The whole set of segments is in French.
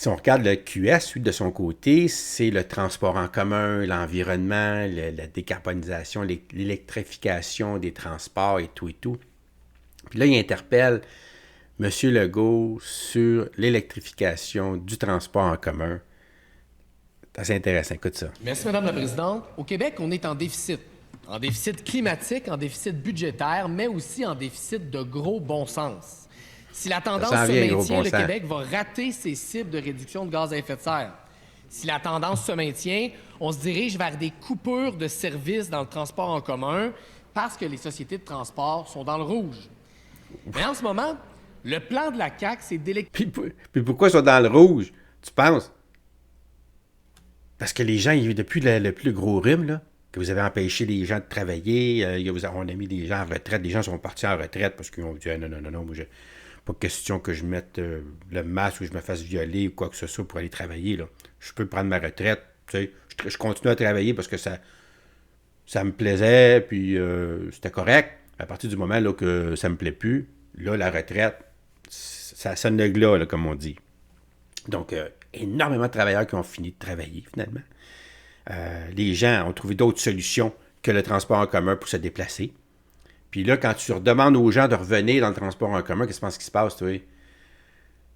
Si on regarde le QS, lui, de son côté, c'est le transport en commun, l'environnement, la décarbonisation, l'électrification des transports et tout et tout. Puis là, il interpelle M. Legault sur l'électrification du transport en commun. C'est assez intéressant, écoute ça. Merci, Mme la Présidente. Au Québec, on est en déficit. En déficit climatique, en déficit budgétaire, mais aussi en déficit de gros bon sens. Si la tendance se maintient, le Québec va rater ses cibles de réduction de gaz à effet de serre. Si la tendance se maintient, on se dirige vers des coupures de services dans le transport en commun parce que les sociétés de transport sont dans le rouge. Mais en ce moment, le plan de la CAQ, c'est d'électrifier... Puis pourquoi ils sont dans le rouge, tu penses? Parce que les gens, depuis le plus gros rhume, là, que vous avez empêché les gens de travailler, on a mis des gens en retraite, les gens sont partis en retraite parce qu'ils ont dit non, moi, pas question que je mette le masque ou que je me fasse violer ou quoi que ce soit pour aller travailler. Là. Je peux prendre ma retraite. Tu sais, je continue à travailler parce que ça me plaisait, puis c'était correct. À partir du moment là, que ça me plaît plus, là, la retraite, ça sonne le glas, là, comme on dit. Donc, énormément de travailleurs qui ont fini de travailler, finalement. Les gens ont trouvé d'autres solutions que le transport en commun pour se déplacer. Puis là, quand tu demandes aux gens de revenir dans le transport en commun, qu'est-ce que tu penses qui se passe, toi?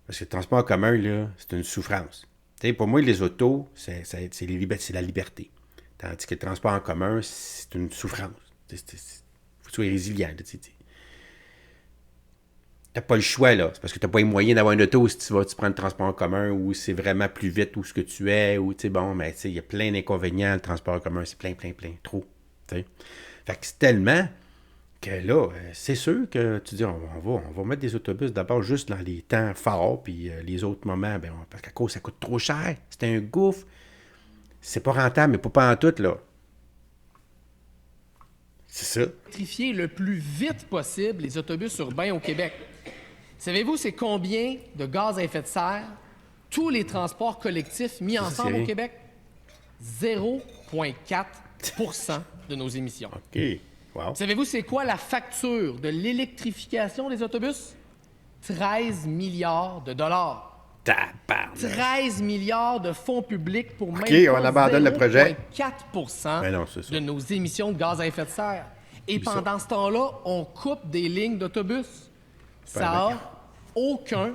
Parce que le transport en commun, là, c'est une souffrance. T'sais, pour moi, les autos, c'est la liberté. Tandis que le transport en commun, c'est une souffrance. Il faut que tu sois résilient. T'as pas le choix, là. C'est parce que t'as pas les moyens d'avoir une auto si tu prends le transport en commun ou c'est vraiment plus vite où ce que tu es. Ou, bon, mais il y a plein d'inconvénients, le transport en commun. C'est plein. Trop. T'sais. Fait que c'est tellement... que là, c'est sûr que tu dis, on va mettre des autobus d'abord juste dans les temps forts, puis les autres moments, parce qu'à cause, ça coûte trop cher. C'est un gouffre. C'est pas rentable, mais pas en tout, là. C'est ça. Électrifier le plus vite possible les autobus urbains au Québec. Savez-vous, c'est combien de gaz à effet de serre tous les transports collectifs mis ensemble au Québec? 0,4 % de nos émissions. OK. Wow. Savez-vous, c'est quoi la facture de l'électrification des autobus? 13 milliards de dollars. 13 milliards de fonds publics pour même on abandonne le projet. 0,4 % de nos émissions de gaz à effet de serre. Et pendant ce temps-là, on coupe des lignes d'autobus. Ça n'a aucun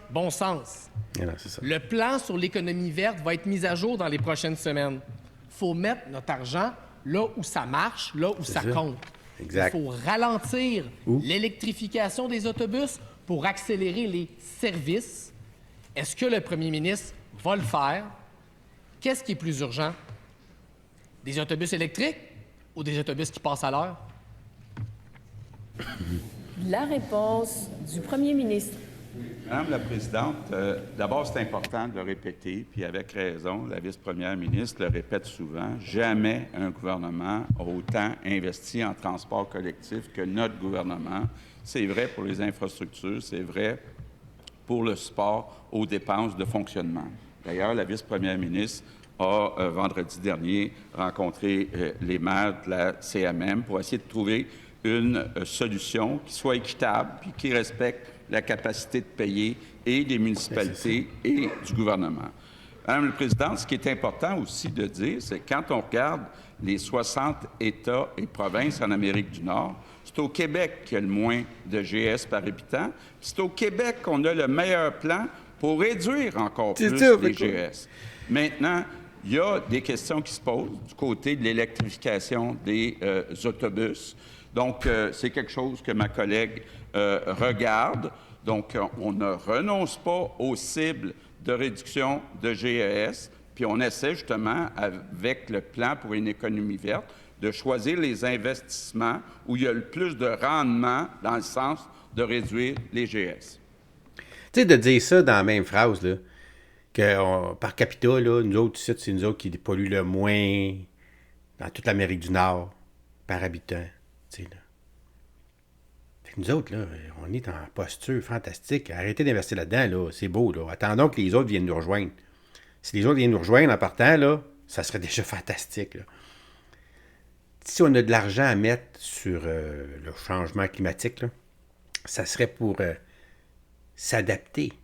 bon sens. Non, c'est ça. Le plan sur l'économie verte va être mis à jour dans les prochaines semaines. Il faut mettre notre argent là où ça marche, là où ça compte. Exact. Il faut ralentir l'électrification des autobus pour accélérer les services. Est-ce que le premier ministre va le faire? Qu'est-ce qui est plus urgent? Des autobus électriques ou des autobus qui passent à l'heure? La réponse du premier ministre. Madame la Présidente, d'abord, c'est important de le répéter, puis avec raison, la vice-première ministre le répète souvent, jamais un gouvernement a autant investi en transport collectif que notre gouvernement. C'est vrai pour les infrastructures, c'est vrai pour le support aux dépenses de fonctionnement. D'ailleurs, la vice-première ministre a, vendredi dernier, rencontré les maires de la CMM pour essayer de trouver une solution qui soit équitable puis qui respecte la capacité de payer et des municipalités et du gouvernement. Madame la Présidente, ce qui est important aussi de dire, c'est que quand on regarde les 60 États et provinces en Amérique du Nord, c'est au Québec qu'il y a le moins de GS par habitant. C'est au Québec qu'on a le meilleur plan pour réduire encore plus les GS. Maintenant, il y a des questions qui se posent du côté de l'électrification des autobus. Donc, c'est quelque chose que ma collègue regarde. Donc, on ne renonce pas aux cibles de réduction de GES, puis on essaie justement, avec le plan pour une économie verte, de choisir les investissements où il y a le plus de rendement dans le sens de réduire les GS. Tu sais, de dire ça dans la même phrase, là, que par capita, là, nous autres, c'est nous autres qui polluent le moins dans toute l'Amérique du Nord par habitant. Tu sais, là. Nous autres, là, on est en posture fantastique. Arrêtez d'investir là-dedans, là. C'est beau, là. Attendons que les autres viennent nous rejoindre. Si les autres viennent nous rejoindre en partant, là, ça serait déjà fantastique, là. Si on a de l'argent à mettre sur le changement climatique, là, ça serait pour s'adapter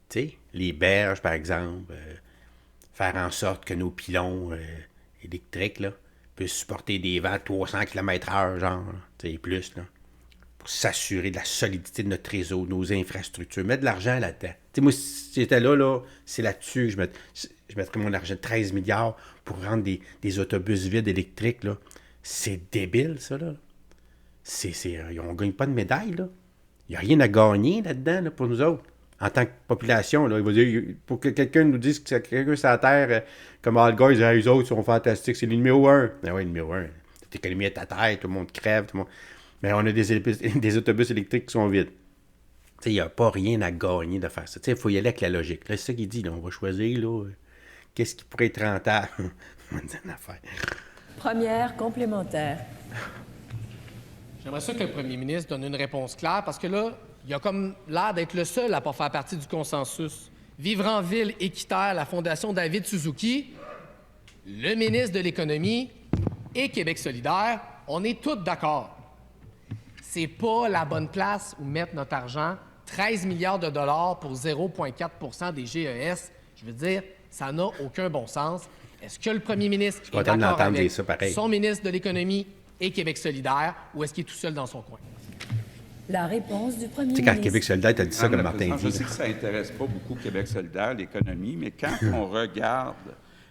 Tu sais, les berges, par exemple, faire en sorte que nos pylôns électriques là, puissent supporter des vents de 300 km/h, genre, tu sais, plus, là, pour s'assurer de la solidité de notre réseau, de nos infrastructures, mettre de l'argent là-dedans. Tu sais, moi, si j'étais là, c'est là-dessus que je mettrais mon argent, 13 milliards pour rendre des autobus vides électriques, là. C'est débile, ça, là. On ne gagne pas de médaille, là. Il n'y a rien à gagner là-dedans, là, pour nous autres. En tant que population, là, il va dire, pour que quelqu'un nous dise que quelqu'un sur la Terre, comme Al Gore, il dit, ah, les autres sont fantastiques, c'est le numéro 1. Ben oui, le numéro 1. L'économie est à terre, tout le monde crève, tout le monde. Mais on a des autobus électriques qui sont vides. Il n'y a pas rien à gagner de faire ça. Il faut y aller avec la logique. Là, c'est ça qu'il dit. Là, on va choisir là, qu'est-ce qui pourrait être rentable. On va dire une affaire. Première complémentaire. J'aimerais ça que le premier ministre donne une réponse claire, parce que là, il a comme l'air d'être le seul à ne pas faire partie du consensus. Vivre en ville, Équiterre, la Fondation David Suzuki, le ministre de l'Économie et Québec solidaire, on est tous d'accord. C'est pas la bonne place où mettre notre argent. 13 milliards de dollars pour 0,4 des GES. Je veux dire, ça n'a aucun bon sens. Est-ce que le premier ministre est d'accord avec son ministre de l'Économie et Québec solidaire, ou est-ce qu'il est tout seul dans son coin? La réponse du premier ministre. Tu sais, quand Québec solidaire, tu as dit ça comme Martin dit. Je sais que ça n'intéresse pas beaucoup Québec solidaire, l'économie, mais quand on regarde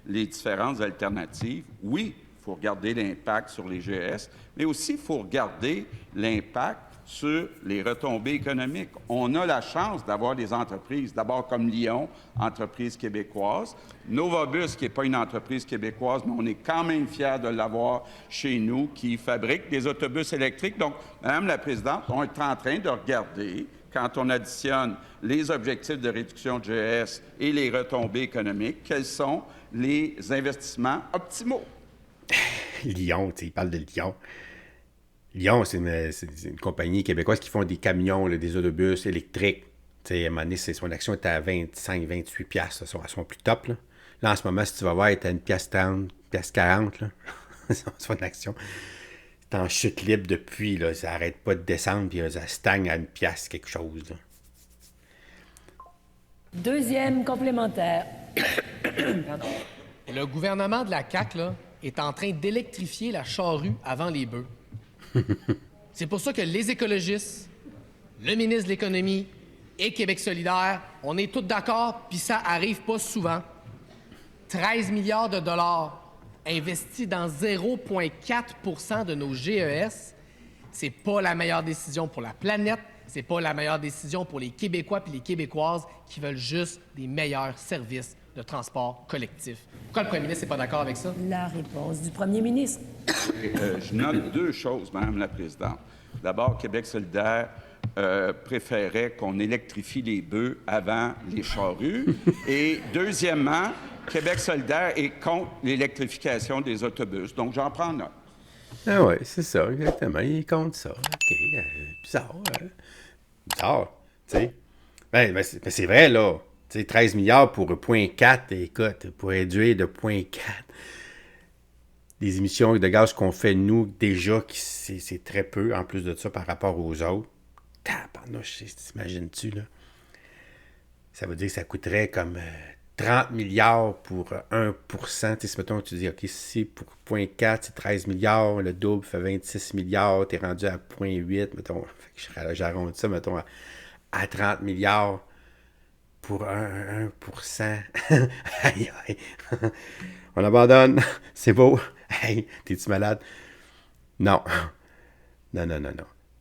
les différentes alternatives, oui, il faut regarder l'impact sur les GES, mais aussi il faut regarder l'impact sur les retombées économiques. On a la chance d'avoir des entreprises, d'abord comme Lyon, entreprise québécoise, Novabus, qui n'est pas une entreprise québécoise, mais on est quand même fiers de l'avoir chez nous, qui fabrique des autobus électriques. Donc, Madame la Présidente, on est en train de regarder, quand on additionne les objectifs de réduction de GES et les retombées économiques, quels sont les investissements optimaux. Lyon, tu sais, il parle de Lyon. Lyon, c'est une compagnie québécoise qui font des camions, là, des autobus électriques. Tu sais, à un moment donné, son action est à 25-28 piastres. Elles sont plus top, là. Là, en ce moment, si tu vas voir, elle est à 1,30 piastre, 40 là. Son action. C'est en chute libre depuis, là. Ça n'arrête pas de descendre, puis ça stagne à 1 piastre quelque chose, là. Deuxième complémentaire. Pardon. Le gouvernement de la CAQ, là, est en train d'électrifier la charrue avant les bœufs. C'est pour ça que les écologistes, le ministre de l'Économie et Québec solidaire, on est tous d'accord, puis ça arrive pas souvent. 13 milliards de dollars investis dans 0,4 de nos GES, c'est pas la meilleure décision pour la planète, c'est pas la meilleure décision pour les Québécois puis les Québécoises qui veulent juste des meilleurs services de transport collectif. Pourquoi le premier ministre n'est pas d'accord avec ça? La réponse du premier ministre. Je note deux choses, Madame la Présidente. D'abord, Québec solidaire préférait qu'on électrifie les bœufs avant les charrues. Et deuxièmement, Québec solidaire est contre l'électrification des autobus. Donc, j'en prends note. Ah oui, c'est ça, exactement. Il est contre ça. OK. Bizarre. Bizarre, tu sais. Ben, c'est vrai, là. Tu sais, 13 milliards pour 0,4, écoute, pour réduire de 0,4 des émissions de gaz qu'on fait, nous, déjà, c'est très peu, en plus de ça, par rapport aux autres. Tabarnouche, t'imagines-tu, là? Ça veut dire que ça coûterait comme 30 milliards pour 1 %. Tu sais, si, mettons, tu dis, OK, si pour 0,4, c'est 13 milliards, le double fait 26 milliards, t'es rendu à 0,8, mettons, j'arrondis ça, mettons, à 30 milliards. Pour 1 %. Aïe, aïe. On abandonne. C'est beau. Hey, t'es-tu malade? Non. Non.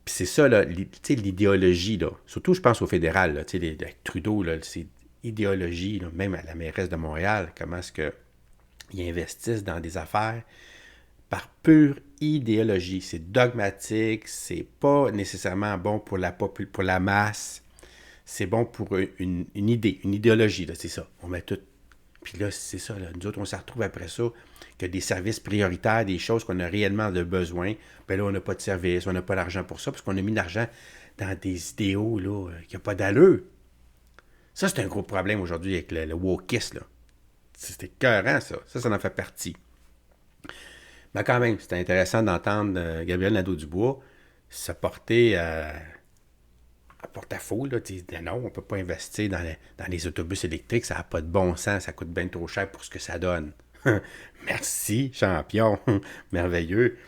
Puis c'est ça, là, l'idéologie, là. Surtout, je pense au fédéral, là, avec Trudeau, là, c'est idéologie, là, même à la mairesse de Montréal, comment est-ce qu'ils investissent dans des affaires par pure idéologie. C'est dogmatique, c'est pas nécessairement bon pour la masse. C'est bon pour une idée, une idéologie, là, c'est ça. On met tout. Puis là, c'est ça, là. Nous autres, on se retrouve après ça, que des services prioritaires, des choses qu'on a réellement de besoin. Bien là, on n'a pas de service, on n'a pas d'argent pour ça, parce qu'on a mis l'argent dans des idéaux, là, qui n'ont pas d'allure. Ça, c'est un gros problème aujourd'hui avec le wokisme, là. C'était écœurant, ça. Ça en fait partie. Mais quand même, c'était intéressant d'entendre Gabriel Nadeau-Dubois se porter porte-à-faux, là, tu dis, non, on ne peut pas investir dans les autobus électriques, ça n'a pas de bon sens, ça coûte bien trop cher pour ce que ça donne. Merci, champion, merveilleux.